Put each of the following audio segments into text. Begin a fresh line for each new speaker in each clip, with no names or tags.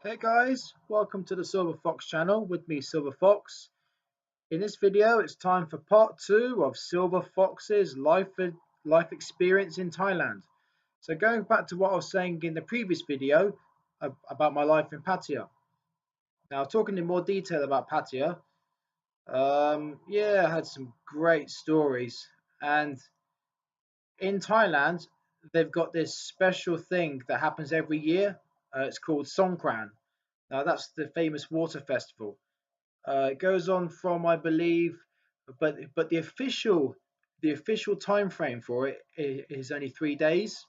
Hey guys, welcome to the Silver Fox channel with me, Silver Fox. In this video, it's time for part 2 of Silver Fox's life experience in Thailand. So going back to what I was saying in the previous video about my life in Pattaya. Now talking in more detail about Pattaya, I had some great stories. And in Thailand, they've got this special thing that happens every year. It's called Songkran. Now that's the famous water festival. It goes on from, I believe, but the official time frame for it is only 3 days.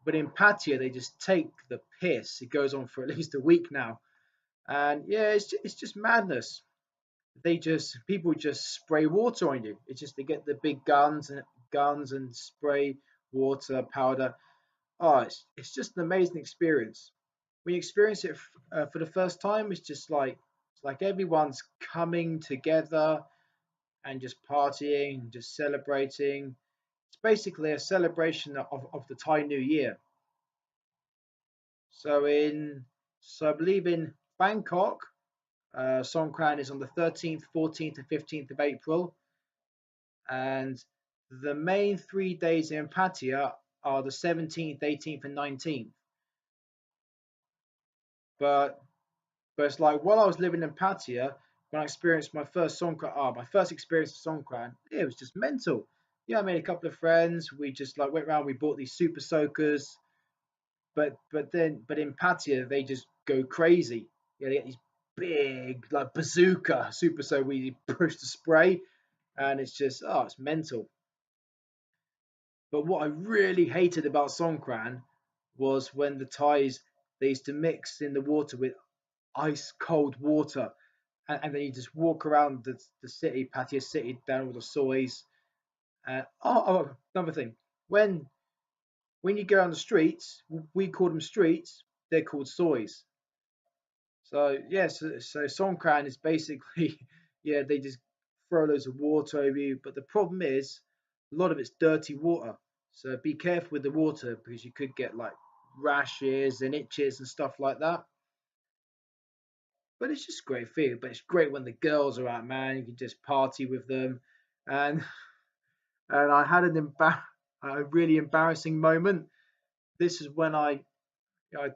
But in Pattaya, they just take the piss. It goes on for at least a week now, and yeah, it's just madness. People just spray water on you. It's just they get the big guns and spray water powder. Oh, it's just an amazing experience. When you experience it for the first time, it's like everyone's coming together and just partying and just celebrating. It's basically a celebration of the Thai New Year. So I believe in Bangkok, Songkran is on the 13th, 14th, and 15th of April, and the main 3 days in Pattaya are the 17th, 18th, and 19th. But it's like while I was living in Pattaya, when I experienced my first experience of Songkran, it was just mental. Yeah, I made a couple of friends. We just like went around. We bought these super soakers, but in Pattaya they just go crazy. Yeah, they get these big like bazooka super soaker. We push the spray, and it's mental. But what I really hated about Songkran was when the Thais they used to mix in the water with ice cold water, and then you just walk around the city, Pattaya City, down all the soys. Another thing, when you go on the streets, we call them streets, they're called soys. So yes, so Songkran is basically yeah, they just throw loads of water over you, but the problem is a lot of it's dirty water. So be careful with the water because you could get like rashes and itches and stuff like that. But it's just a great feeling. But it's great when the girls are out, man. You can just party with them. And I had a really embarrassing moment. This is when I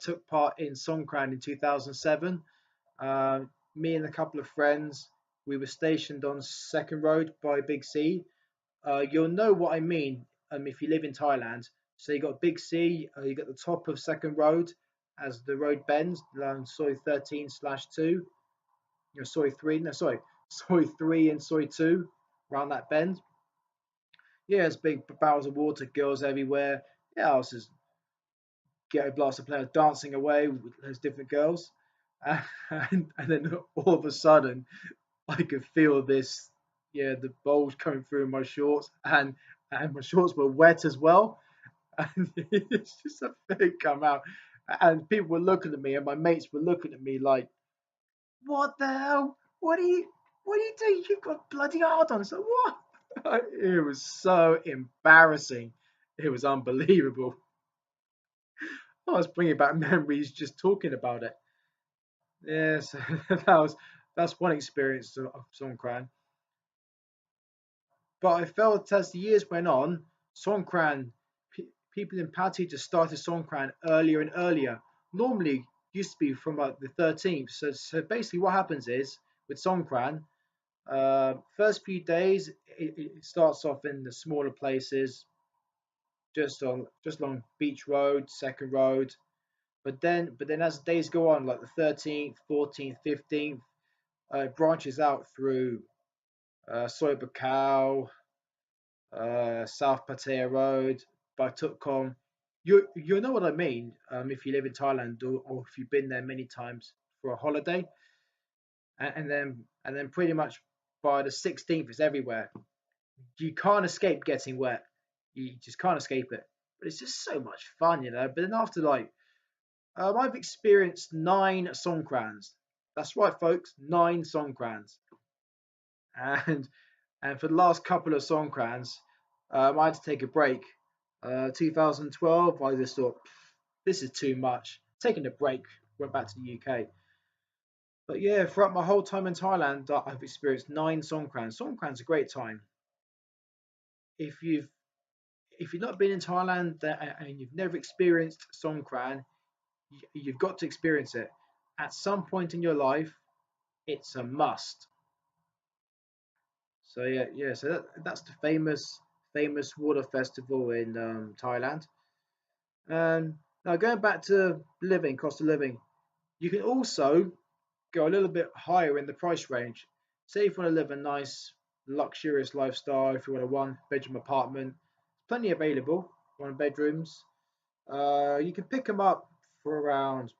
took part in Songkran in 2007. Me and a couple of friends, we were stationed on Second Road by Big C. You'll know what I mean if you live in Thailand. So you got Big C, you got the top of Second Road as the road bends along Soy 13/2. Soy 3, no, sorry, Soy 3 and Soy 2 around that bend. Yeah, there's big barrels of water, girls everywhere. Yeah, I was just ghetto blaster players dancing away with those different girls. And then all of a sudden, I could feel this, yeah, the bulge coming through my shorts, and my shorts were wet as well. And it's just a thing come out. And people were looking at me, and my mates were looking at me like, what the hell? What are you doing? You've got bloody hard on. So what? It was so embarrassing. It was unbelievable. I was bringing back memories just talking about it. Yes, that's one experience of Songkran. But I felt as the years went on, Songkran people in Patti just started Songkran earlier and earlier. Normally used to be from like the 13th. So basically, what happens is with Songkran, first few days it starts off in the smaller places, just along Beach Road, Second Road. But then as the days go on, like the 13th, 14th, 15th, it branches out through Soy Bacau, South Pattaya Road, by Tutkom. You know what I mean if you live in Thailand or if you've been there many times for a holiday, and then pretty much by the 16th it's everywhere. You can't escape getting wet. You just can't escape it. But it's just so much fun. But then after I've experienced 9 Songkrans. That's right, folks, 9 Songkrans. And for the last couple of Songkrans, I had to take a break. 2012, I just thought this is too much. Taking a break went back to the UK. But yeah, throughout my whole time in Thailand, I've experienced 9 Songkrans. Songkran's a great time. If you've not been in Thailand and you've never experienced Songkran, you've got to experience it. At some point in your life, it's a must. So yeah. So that's the famous water festival in Thailand. And now going back to living, cost of living, you can also go a little bit higher in the price range. Say if you want to live a nice, luxurious lifestyle, if you want a one-bedroom apartment, plenty available, one bedrooms. You can pick them up for around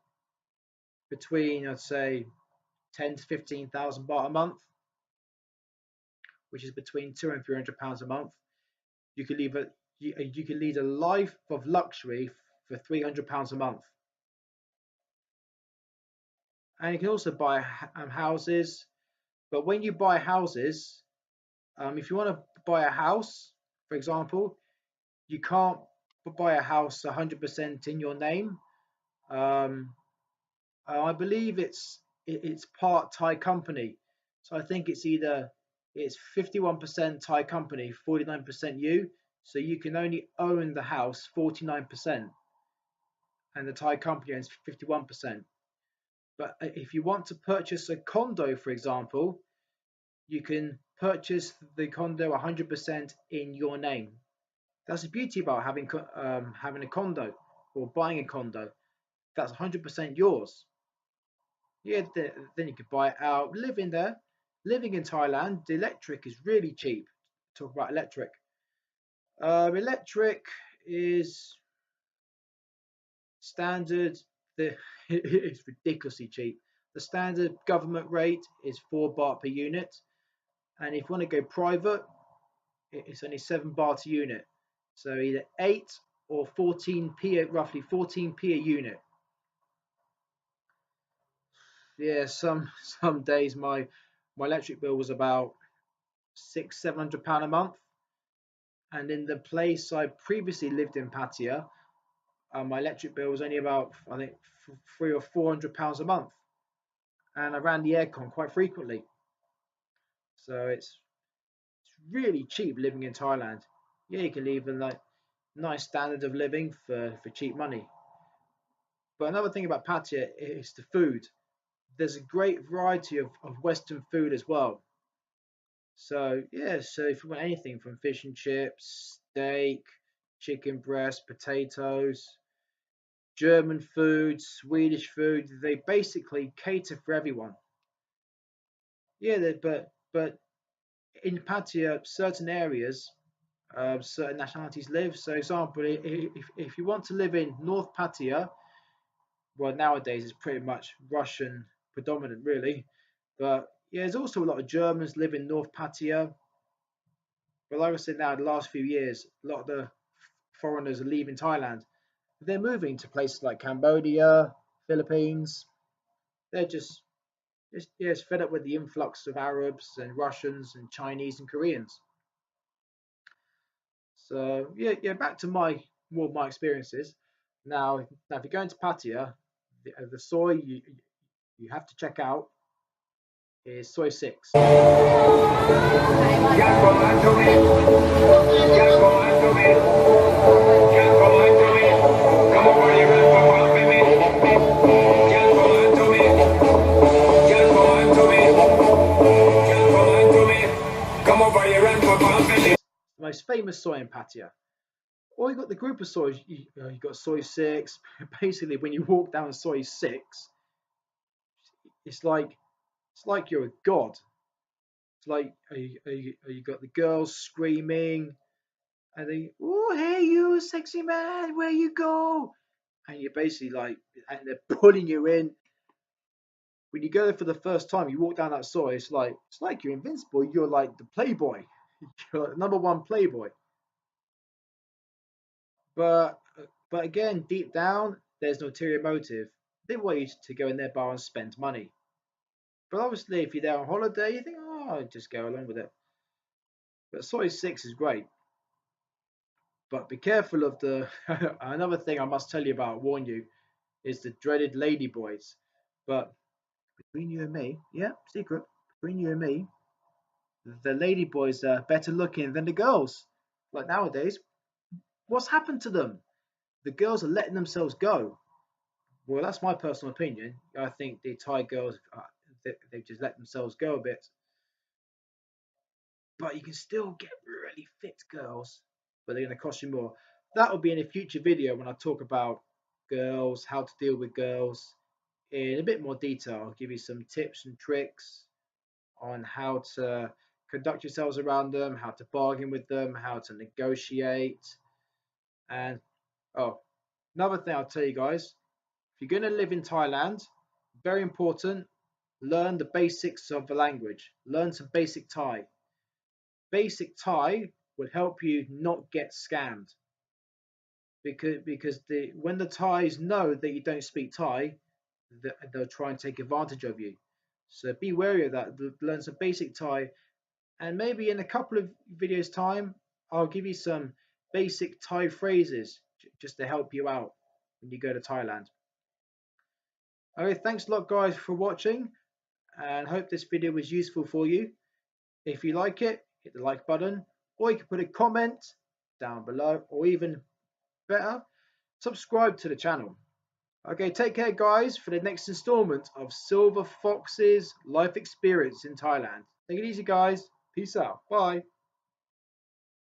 between, I'd say, 10 to 15,000 baht a month, which is between £200 and £300 a month. You can leave a you can lead a life of luxury for £300 a month, and you can also buy houses. But when you buy houses, if you want to buy a house, for example, you can't buy a house 100% in your name. Um, I believe it's part Thai company, so I think it's 51% Thai company, 49% you. So you can only own the house 49%, and the Thai company owns 51%. But if you want to purchase a condo, for example, you can purchase the condo 100% in your name. That's the beauty about having a condo or buying a condo. That's 100% yours. Yeah, then you could buy it out, live in there. Living in Thailand, the electric is really cheap. Talk about electric. Electric is standard. The it's ridiculously cheap. The standard government rate is 4 baht per unit, and if you want to go private, it's only 7 baht a unit. So either 8 or 14p, roughly 14p a unit. Yeah, some days my electric bill was about 600-700 pound a month, and in the place I previously lived in Pattaya, my electric bill was only about I think 300 or 400 pounds a month, and I ran the aircon quite frequently, so it's really cheap living in Thailand. Yeah, you can live in like nice standard of living for cheap money. But another thing about Pattaya is the food. There's a great variety of Western food as well. So yeah, so if you want anything from fish and chips, steak, chicken breast, potatoes, German food, Swedish food, they basically cater for everyone. Yeah, but in Pattaya, certain areas, certain nationalities live. So, example, if you want to live in North Pattaya, well, nowadays it's pretty much Russian predominant, really. But yeah, there's also a lot of Germans live in North Pattaya. But like I said, now the last few years, a lot of the foreigners are leaving Thailand. They're moving to places like Cambodia, Philippines. They're just yeah, it's fed up with the influx of Arabs and Russians and Chinese and Koreans. So yeah. Back to my experiences. Now, if you're going to Pattaya, the soy you have to check out is soy six. The most famous soy in Pattaya. Or you got the group of soys. You got soy six. Basically, when you walk down soy six, it's like it's like you're a god. It's like you got the girls screaming, and they, oh hey you sexy man, where you go? And you're basically like, and they're pulling you in. When you go there for the first time, you walk down that soy, it's like you're invincible. You're like the playboy. You're like the number one playboy. But but again, deep down, there's no ulterior motive. They want you to go in their bar and spend money. But obviously, if you're there on holiday, you think, oh, just go along with it. But soy six is great. But be careful of the another thing I must tell you about, warn you. is the dreaded lady boys. But between you and me, yeah, secret, between you and me, the lady boys are better looking than the girls. Like nowadays, what's happened to them? The girls are letting themselves go. Well, that's my personal opinion. I think the Thai girls, they've just let themselves go a bit. But you can still get really fit girls, but they're going to cost you more. That will be in a future video when I talk about girls, how to deal with girls in a bit more detail. I'll give you some tips and tricks on how to conduct yourselves around them, how to bargain with them, how to negotiate. And oh, another thing I'll tell you guys, if you're going to live in Thailand, very important, learn the basics of the language. Learn some basic Thai. Basic Thai would help you not get scammed because when the Thais know that you don't speak Thai, they'll try and take advantage of you. So be wary of that. Learn some basic Thai, and maybe in a couple of videos time, I'll give you some basic Thai phrases just to help you out when you go to Thailand. Okay, thanks a lot, guys, for watching, and hope this video was useful for you. If you like it, hit the like button, or you can put a comment down below, or even better, subscribe to the channel. Okay, take care, guys, for the next installment of Silver Fox's life experience in Thailand. Take it easy, guys. Peace out. Bye.